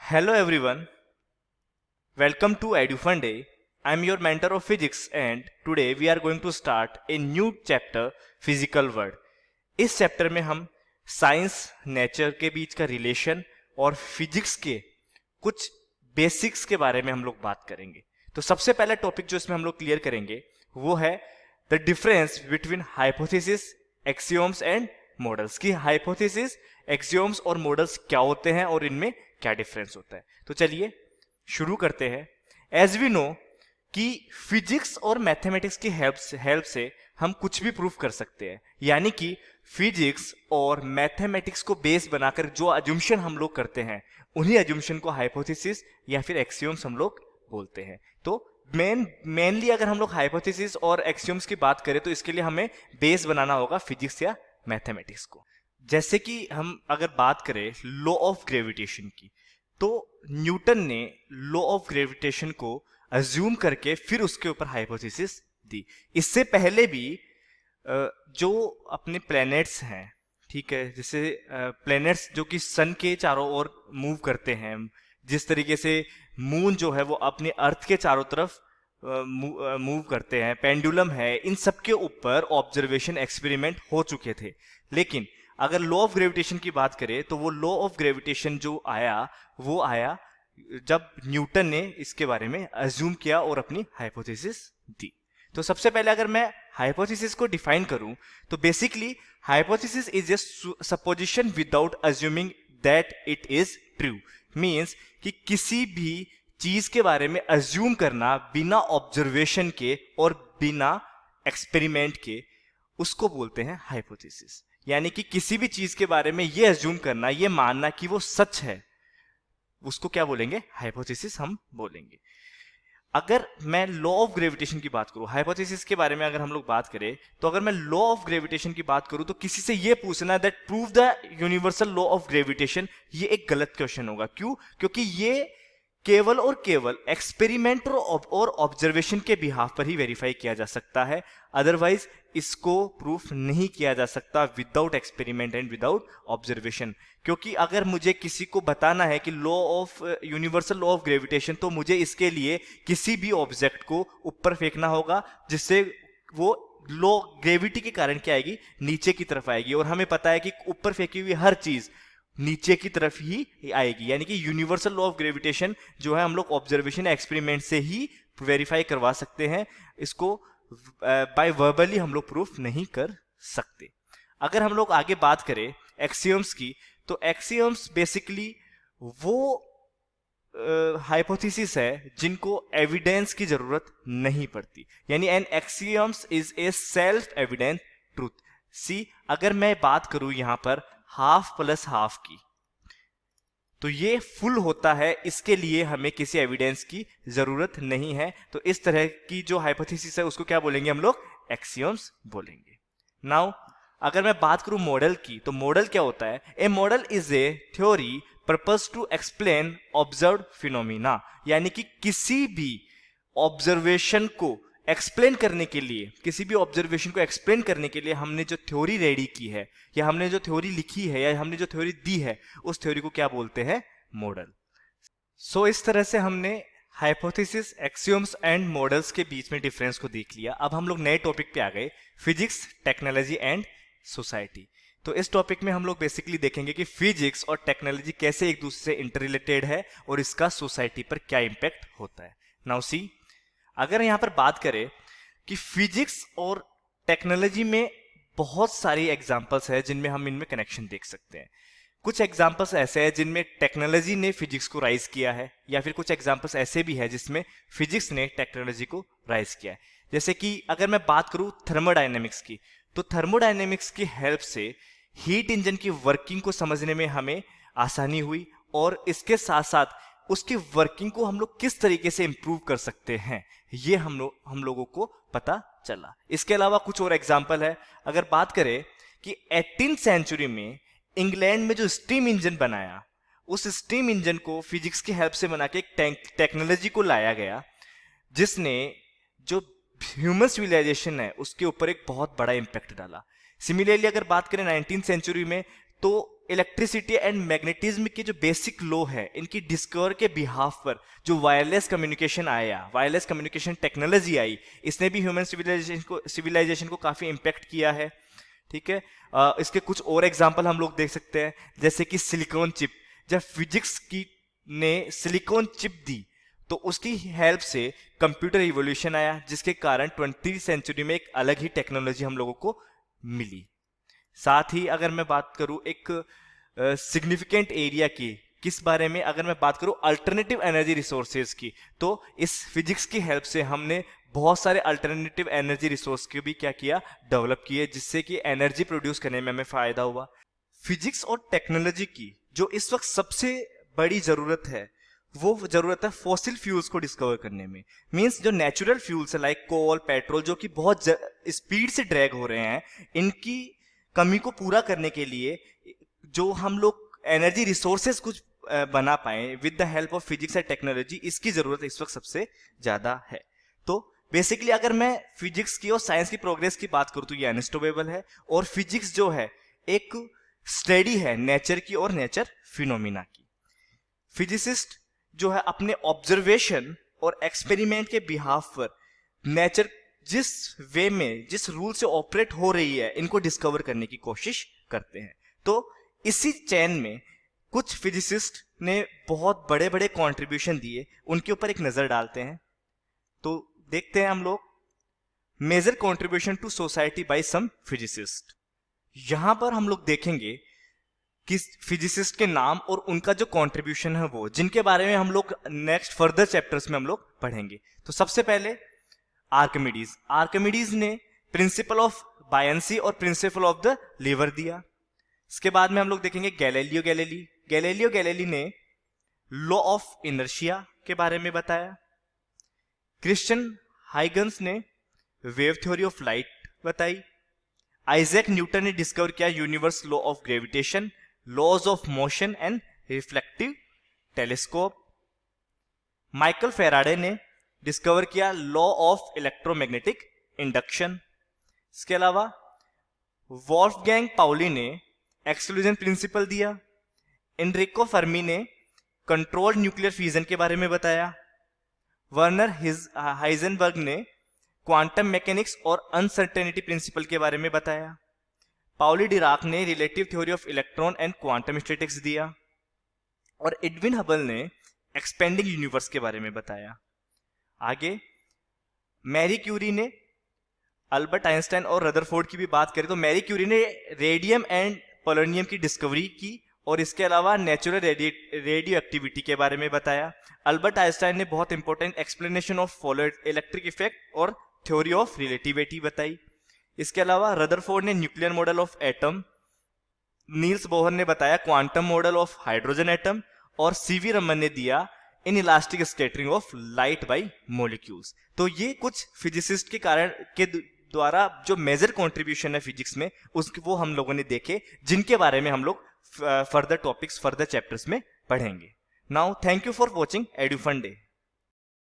Hello everyone, welcome to EduFun Day. I am your mentor of physics and today we are going to start a new chapter Physical World. इस chapter में हम science nature के बीच का relation और physics के कुछ basics के बारे में हम लोग बात करेंगे। तो सबसे पहला टॉपिक जो इसमें हम लोग क्लियर करेंगे वो है the difference between hypothesis, axioms and models. की हाइपोथेसिस, एक्सियोम्स और मॉडल्स क्या होते हैं और इनमें क्या डिफरेंस होता है। तो चलिए शुरू करते हैं। एज वी नो कि फिजिक्स और मैथमेटिक्स की हेल्प से हम कुछ भी प्रूफ कर सकते हैं, यानी कि फिजिक्स और मैथमेटिक्स को बेस बनाकर जो अजम्पशन हम लोग करते हैं उन्हीं अजम्पशन को हाइपोथेसिस या फिर एक्सियोम्स हम लोग बोलते हैं। तो मेनली अगर हम लोग हाइपोथेसिस और एक्सियोम्स की बात करें तो इसके लिए हमें बेस बनाना होगा फिजिक्स या मैथमेटिक्स को। जैसे कि हम अगर बात करें लॉ ऑफ ग्रेविटेशन की, तो न्यूटन ने लॉ ऑफ ग्रेविटेशन को अज्यूम करके फिर उसके ऊपर हाइपोथेसिस दी। इससे पहले भी जो अपने प्लैनेट्स हैं, ठीक है, जैसे प्लैनेट्स जो कि सन के चारों ओर मूव करते हैं, जिस तरीके से मून जो है वो अपने अर्थ के चारों तरफ मूव करते हैं, पेंडुलम है, इन सब के ऊपर ऑब्जर्वेशन एक्सपेरिमेंट हो चुके थे। लेकिन अगर लॉ ऑफ ग्रेविटेशन की बात करें तो वो लॉ ऑफ ग्रेविटेशन जो आया वो आया जब न्यूटन ने इसके बारे में अज्यूम किया और अपनी हाइपोथेसिस दी। तो सबसे पहले अगर मैं हाइपोथेसिस को डिफाइन करूं तो basically hypothesis is a supposition without assuming that it is true. Means कि किसी भी चीज के बारे में अज्यूम करना बिना ऑब्जर्वेशन के और बिना एक्सपेरिमेंट के, उसको बोलते हैं हाइपोथेसिस। यानी कि किसी भी चीज के बारे में ये अज्यूम करना, ये मानना कि वो सच है, उसको क्या बोलेंगे? हाइपोथेसिस हम बोलेंगे। अगर मैं लॉ ऑफ ग्रेविटेशन की बात करूं, हाइपोथेसिस के बारे में अगर हम लोग बात करें तो अगर मैं लॉ ऑफ ग्रेविटेशन की बात करूं तो किसी से ये पूछना that prove the universal law of gravitation, ये एक गलत क्वेश्चन होगा। क्यों? क्योंकि ये केवल और केवल एक्सपेरिमेंट और ऑब्जर्वेशन के बिहाफ पर ही वेरीफाई किया जा सकता है, अदरवाइज इसको प्रूफ नहीं किया जा सकता without experiment and without observation. क्योंकि अगर मुझे किसी को बताना है कि law of universal law of gravitation, तो मुझे इसके लिए किसी भी ऑब्जेक्ट को ऊपर फेंकना होगा जिससे वो लॉ ग्रेविटी के कारण क्या आएगी? नीचे की तरफ आएगी। और हमें पता है कि ऊपर फेंकी हुई हर चीज नीचे की तरफ ही आएगी। यानी कि यूनिवर्सल लॉ ऑफ ग्रेविटेशन जो है हम लोग ऑब्जर्वेशन एक्सपेरिमेंट से ही वेरीफाई करवा सकते हैं, इसको बाय वर्बली हम लोग प्रूफ नहीं कर सकते। अगर हम लोग आगे बात करें एक्सियम्स की, तो एक्सियम्स बेसिकली वो हाइपोथेसिस है जिनको एविडेंस की जरूरत नहीं पड़ती। यानी an axioms is a self evident truth. See, अगर मैं बात करूं यहां पर हाफ प्लस हाफ की, तो ये फुल होता है, इसके लिए हमें किसी एविडेंस की जरूरत नहीं है। तो इस तरह की जो हाइपोथेसिस है उसको क्या बोलेंगे हम लोग? एक्सियम्स बोलेंगे। नाउ अगर मैं बात करूं मॉडल की, तो मॉडल क्या होता है? A model is a theory purpose to explain observed phenomena. यानी कि किसी भी ऑब्जर्वेशन को एक्सप्लेन करने के लिए, किसी भी ऑब्जर्वेशन को एक्सप्लेन करने के लिए हमने जो थ्योरी रेडी की है, या हमने जो थ्योरी लिखी है, या हमने जो थ्योरी दी है, उस थ्योरी को क्या बोलते हैं? मॉडल। सो इस तरह से हमने हाइपोथेसिस, एक्सियोम्स एंड मॉडल्स के बीच में डिफरेंस को देख लिया। अब हम लोग नए टॉपिक पे आ गए, फिजिक्स, टेक्नोलॉजी एंड सोसाइटी। तो इस टॉपिक में हम लोग बेसिकली देखेंगे कि फिजिक्स और टेक्नोलॉजी कैसे एक दूसरे से इंटररिलेटेड है और इसका सोसाइटी पर क्या इंपैक्ट होता है। नाउ सी, अगर यहां पर बात करें कि फिजिक्स और टेक्नोलॉजी में बहुत सारी एग्जांपल्स है जिनमें हम इनमें कनेक्शन देख सकते हैं। कुछ एग्जांपल्स ऐसे हैं जिनमें टेक्नोलॉजी ने फिजिक्स को राइज किया है, या फिर कुछ एग्जांपल्स ऐसे भी है जिसमें फिजिक्स ने टेक्नोलॉजी को राइज किया है। जैसे कि अगर मैं बात करूं थर्मोडायनेमिक्स की, तो थर्मोडायनेमिक्स की हेल्प से हीट इंजन की वर्किंग को समझने में हमें आसानी हुई, और इसके साथ साथ उसकी वर्किंग को हम लोग किस तरीके से इंप्रूव कर सकते हैं ये हम लोगों को पता चला। इसके अलावा कुछ और एग्जांपल है। अगर बात करें कि 18th सेंचुरी में इंग्लैंड में जो स्टीम इंजन बनाया, उस स्टीम इंजन को फिजिक्स की हेल्प से बना के एक टेक्नोलॉजी को लाया गया जिसने जो ह्यूमन सिविलाइजेशन है उसके ऊपर एक बहुत बड़ा इंपैक्ट डाला। सिमिलरली अगर बात करें 19th सेंचुरी में, तो इलेक्ट्रिसिटी एंड मैग्नेटिज्म के जो बेसिक लॉ है इनकी डिस्कवर के बिहाफ पर जो वायरलेस कम्युनिकेशन आया, वायरलेस कम्युनिकेशन टेक्नोलॉजी आई, इसने भी ह्यूमन सिविलाइजेशन को काफ़ी इम्पेक्ट किया है। ठीक है, इसके कुछ और एग्जाम्पल हम लोग देख सकते हैं, जैसे कि सिलिकॉन चिप। जब फिजिक्स की ने सिलिकॉन चिप दी तो उसकी हेल्प से कंप्यूटर रिवॉल्यूशन आया, जिसके कारण 20वीं सेंचुरी में एक अलग ही टेक्नोलॉजी हम लोगों को मिली। साथ ही अगर मैं बात करूं एक सिग्निफिकेंट एरिया की, किस बारे में, अगर मैं बात करूं अल्टरनेटिव एनर्जी रिसोर्सेज की, तो इस फिजिक्स की हेल्प से हमने बहुत सारे अल्टरनेटिव एनर्जी रिसोर्स को भी क्या किया, डेवलप किए, जिससे कि एनर्जी प्रोड्यूस करने में हमें फायदा हुआ। फिजिक्स और टेक्नोलॉजी की जो इस वक्त सबसे बड़ी जरूरत है वो जरूरत है फॉसिल फ्यूल्स को डिस्कवर करने में। मींस जो नेचुरल फ्यूल्स है लाइक कोल, पेट्रोल, जो कि बहुत स्पीड से ड्रैग हो रहे हैं, इनकी कमी को पूरा करने के लिए जो हम लोग एनर्जी रिसोर्सेज कुछ बना पाए with the help of physics and technology, इसकी जरूरत इस वक्त सबसे ज्यादा है। तो बेसिकली अगर मैं फिजिक्स की और साइंस की प्रोग्रेस की बात करूं तो ये अनस्टॉपेबल है, और फिजिक्स जो है एक स्टडी है नेचर की और नेचर फिनोमिना की। फिजिसिस्ट जो है अपने ऑब्जर्वेशन और एक्सपेरिमेंट के बिहाफ पर नेचर जिस वे में, जिस रूल से ऑपरेट हो रही है, इनको डिस्कवर करने की कोशिश करते हैं। तो इसी चेन में कुछ फिजिसिस्ट ने बहुत बड़े बड़े कंट्रीब्यूशन दिए, उनके ऊपर एक नजर डालते हैं। तो देखते हैं हम लोग major contribution to society by some physicist. यहां पर हम लोग देखेंगे कि फिजिसिस्ट के नाम और उनका जो कंट्रीब्यूशन है वो, जिनके बारे में हम लोग नेक्स्ट फर्दर चैप्टर्स में हम लोग पढ़ेंगे। तो सबसे पहले आर्किमिडीज। आर्किमिडीज ने प्रिंसिपल ऑफ बायंसी और प्रिंसिपल ऑफ द लीवर दिया। इसके बाद में हम लोग देखेंगे गैलीलियो गैलीली। गैलीलियो गैलीली ने लॉ ऑफ इनर्शिया के बारे में बताया। क्रिश्चियन हाइगन्स ने वेव थ्योरी ऑफ लाइट बताई। आइजैक न्यूटन ने डिस्कवर किया universe law of gravitation, laws of motion and reflective telescope. Michael Faraday ने डिस्कवर किया लॉ ऑफ इलेक्ट्रोमैग्नेटिक इंडक्शन। इसके अलावा वॉल्फगैंग पाउली ने एक्सक्लूजन प्रिंसिपल दिया। एनरिको फर्मी ने कंट्रोल्ड न्यूक्लियर फ्यूजन के बारे में बताया। वर्नर हाइजेनबर्ग ने क्वांटम मैकेनिक्स और अनसर्टेनिटी प्रिंसिपल के बारे में बताया। पाउली डिराक ने relative theory of electron and quantum statics दिया। और एडविन हबल ने एक्सपेंडिंग यूनिवर्स के बारे में बताया। आगे मैरी क्यूरी ने, अल्बर्ट आइंस्टाइन और रदरफोर्ड की भी बात करें तो मैरी क्यूरी ने रेडियम एंड पोलोनियम की डिस्कवरी की और इसके अलावा नेचुरल रेडियो एक्टिविटी के बारे में बताया। अल्बर्ट आइंस्टाइन ने बहुत important explanation of electric effect और थ्योरी ऑफ रिलेटिविटी बताई। इसके अलावा रदरफोर्ड ने nuclear model of atom, Niels Bohr ने बताया quantum model of hydrogen atom, और सीवी रमन ने दिया in elastic scattering of light by molecules. तो ये कुछ फिजिसिस्ट के कारण के द्वारा जो मेजर कंट्रीब्यूशन है फिजिक्स में, उसके वो हम लोगों ने देखे, जिनके बारे में हम लोग फर्दर टॉपिक्स, फर्दर चैप्टर्स में पढ़ेंगे। Now thank you for watching Edufun day.